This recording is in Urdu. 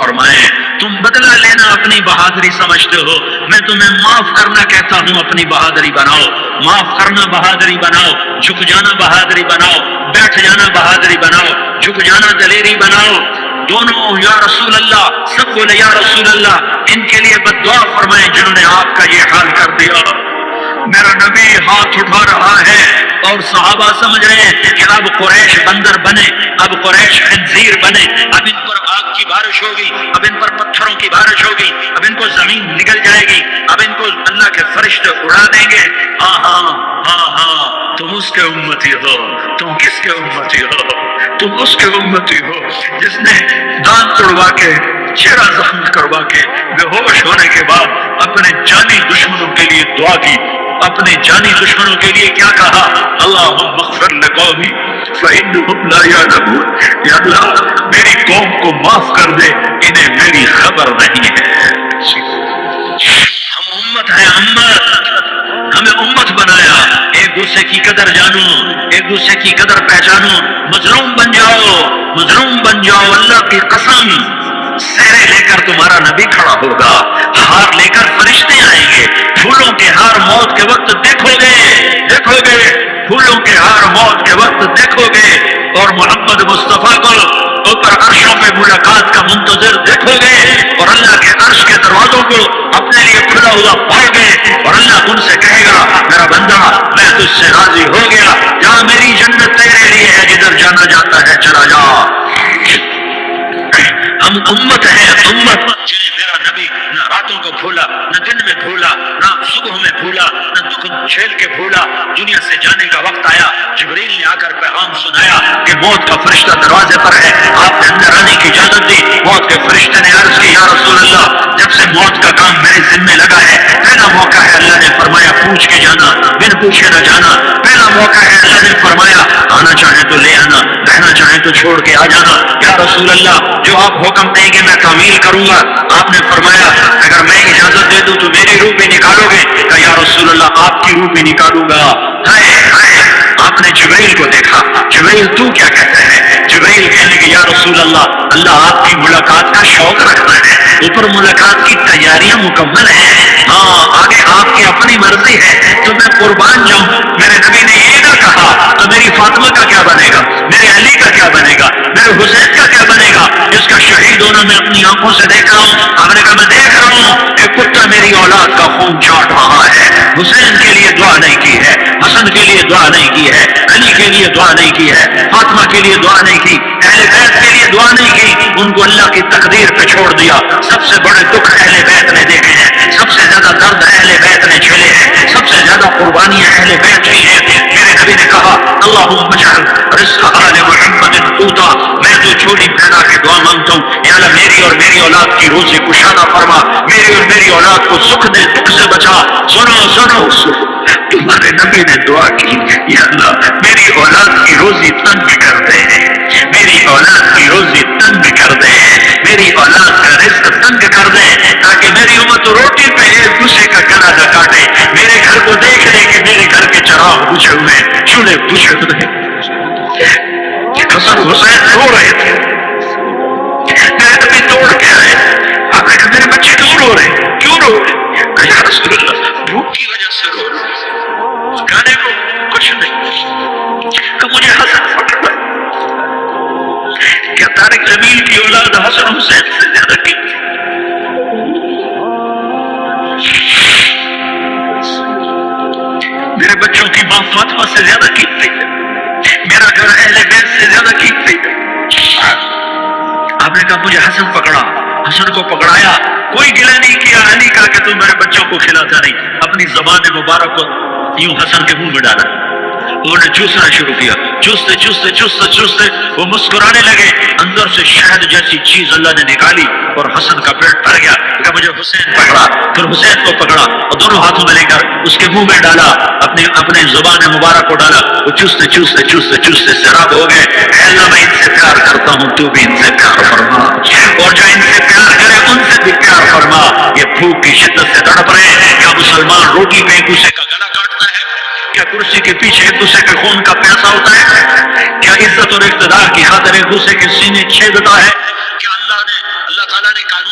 فرمائیں۔ تم بدلہ لینا اپنی بہادری سمجھتے ہو، میں تمہیں معاف کرنا کہتا ہوں اپنی بہادری بناؤ۔ معاف کرنا بہادری بناؤ، جھک جانا بہادری بناؤ، بیٹھ جانا بہادری بناؤ، جھک جانا دلیری بناؤ۔ دونوں یا رسول اللہ، سب بولے یا رسول اللہ۔ ان کے لیے بد دعا فرمائیں جنہوں نے آپ کا یہ حال کر دیا۔ میرا نبی ہاتھ اٹھا رہا ہے اور صحابہ سمجھ رہے ہیں کہ اب قریش بندر بنے، اب قریش خنزیر بنے، اب ان پر آگ کی بارش ہوگی، اب ان پر پتھروں کی بارش ہوگی، اب ان کو زمین نگل جائے گی، اب ان کو اللہ کے فرشتے اڑا دیں گے۔ ہاں ہاں ہاں ہاں، تم اس کے امتی ہو۔ تم کس کے امتی ہو؟ تم اس کے امتی ہو جس نے دانت توڑوا کے، چہرہ زخم کروا کے، بے ہوش ہونے کے بعد اپنے جانی دشمنوں کے لیے دعا کی۔ اپنے جانی دشمنوں کے لیے کیا کہا؟ اللہم اغفر لقومی فإنہم لا یعلمون۔ یا اللہ میری قوم کو معاف کر دے، انہیں میری خبر نہیں ہے۔ ہم امت ہیں، امت، ہمیں امت بنایا۔ ایک دوسرے کی قدر جانو، ایک دوسرے کی قدر پہچانو، مظلوم بن جاؤ، مظلوم بن جاؤ۔ اللہ کی قسم، سہرے لے کر تمہارا نبی کھڑا ہوگا، ہار لے کر فرشتے آئیں گے، پھولوں کے ہار موت کے وقت دیکھو گے، دیکھو گے، پھولوں کے ہار موت کے وقت دیکھو گے، اور محمد مصطفیٰ کو اوپر عرشوں پہ ملاقات کا منتظر دیکھو گے، اور اللہ کے عرش کے دروازوں کو اپنے لیے کھلا ہوا پائیں گے، اور اللہ ان سے کہے گا میرا بندہ میں تجھ سے راضی ہو گیا، جہاں میری جنت تیرے لیے ہے، جدھر جانا جاتا ہے چلا جا۔ ہم امت ہیں، امت جنہیں میرا نبی نہ راتوں کو بھولا، نہ دن میں بھولا، نہ صبح میں بھولا، نہ دکھ جھیل کے بھولا۔ دنیا سے جانے کا وقت آیا، جبریل نے آ کر پیغام سنایا کہ موت کا فرشتہ دروازے پر ہے، آپ نے اندر آنے کی اجازت دی۔ موت کے فرشتے نے عرض کی یا رسول اللہ جب سے موت کا کام میرے ذمے لگا ہے پہلا موقع ہے، اللہ نے فرمایا پوچھ کے جانا، بن پوچھے نہ جانا۔ پہلا موقع ہے، اللہ نے فرمایا آنا چاہیں تو لے آنا، رہنا چاہیں تو چھوڑ کے آ جانا۔ یا رسول اللہ جو آپ حکم دیں گے میں تعمیل کروں گا۔ آپ نے فرمایا اگر میں اجازت دے دوں تو میری روح بھی نکالو گے؟ کہ یا رسول اللہ آپ کی روح بھی نکالوں گا۔ ہائے ہائے، آپ نے جبریل کو دیکھا، جبریل تو کیا کہتا ہے؟ جبریل کہنے کہ یا رسول اللہ اللہ آپ کی ملاقات کا شوق رکھتا ہے، اوپر ملاقات کی تیاریاں مکمل ہیں، ہاں آگے آپ کی اپنی مرضی ہے تو میں قربان جاؤں۔ میرے نبی نے یہ نہ کہا تو میری فاطمہ کا کیا بنے گا، میرے علی کا کیا بنے گا، میرے حسین کا کیا بنے گا جس کا شہید ہونا میں اپنی آنکھوں سے دیکھ رہا ہوں۔ آپ نے کہا میں دیکھ رہا ہوں کہ کتا میری اولاد کا خون چاٹ رہا ہے۔ حسین کے لیے دعا نہیں کی ہے، حسن کے لیے دعا نہیں کی ہے، علی کے لیے دعا نہیں کی ہے، فاطمہ کے لیے دعا نہیں کی، اہل بیت کے لیے دعا نہیں کی، ان کو اللہ کی تقدیر پہ چھوڑ دیا۔ سب سے بڑے دکھ اہل بیت نے دیکھے ہیں، سب سے زیادہ درد اہل بیت نے جھیلے ہیں، سب سے زیادہ قربانیاں اہل بیت کی ہیں۔ میرے نبی نے کہا اللہم اجعل رزق آل محمد قوتا، میں تو چھوٹی پھیلا کے دعا مانگتا ہوں یا اللہ میری اور میری اولاد کی روزی کشادہ فرما، میری اور میری اولاد کو سکھ دے، دکھ سے بچا۔ سنو سنو سنو، تمہارے نبی نے دعا کی یا اللہ میری اولاد کی روزی تنگ کر دے، میری اولاد کی روزی تنگ کر دے، میری اولاد کا رزق تنگ کر دے، تاکہ میری امت روٹی پہ ایک دوسرے کا گلا نہ کاٹے، میرے گھر کو دیکھ لے کہ میرے گھر کے چراغ بجھے ہوئے، چولہے بجھے ہوئے۔ حسن حسین رو رہے تھے، میرے نبی توڑ کے آئے، آپ نے کہا میرے بچے کیوں رو رہے، کیوں رو رہے؟ کہ یا رسول اللہ بھوک کی وجہ سے رو رہے، کھانے کو کچھ نہیں، کہ مجھے حسن پکڑا۔ کیا طارق جمیل کی اولاد حسن حسین سے زیادہ کی؟ میرے بچوں کی ماں فاطمہ سے زیادہ قیمتی ہے، میرا گھر اہل بیت سے زیادہ قیمتی ہے۔ آپ نے کہا مجھے حسن پکڑا، حسن کو پکڑایا، کوئی گلہ نہیں کیا علی کا کہ تم میرے بچوں کو کھلاتا نہیں، اپنی زبان مبارک کو یوں حسن کے منہ میں ڈالا، انہوں نے چوسنا شروع کیا، چوستے چوستے چوستے چوستے وہ مسکرانے لگے، اندر سے شہد جیسی چیز اللہ نے نکالی اور حسن کا پیٹ بھر گیا۔ کہ مجھے حسین پکڑا، پھر حسین کو پکڑا اور دونوں ہاتھوں میں لے کر اس کے منہ میں ڈالا، اپنے زبان مبارک کو ڈالا، وہ چوستے چوستے چوستے چوستے سیراب ہو گئے۔ اے اللہ میں ان سے پیار کرتا ہوں، تو بھی ان سے پیار فرما، اور جو ان سے پیار کرے ان سے بھی پیار فرما۔ یہ بھوک کی شدت سے تڑپ رہے ہیں، کیا مسلمان روٹی پہ ایک دوسرے کا گلا کاٹتا ہے؟ کیا کرسی کے پیچھے ایک دوسرے کے خون کا پیاسا ہوتا ہے؟ کیا عزت اور اقتدار کی خاطر ایک دوسرے کے سینے چھیدتا ہے؟ کیا اللہ تعالیٰ نے قانون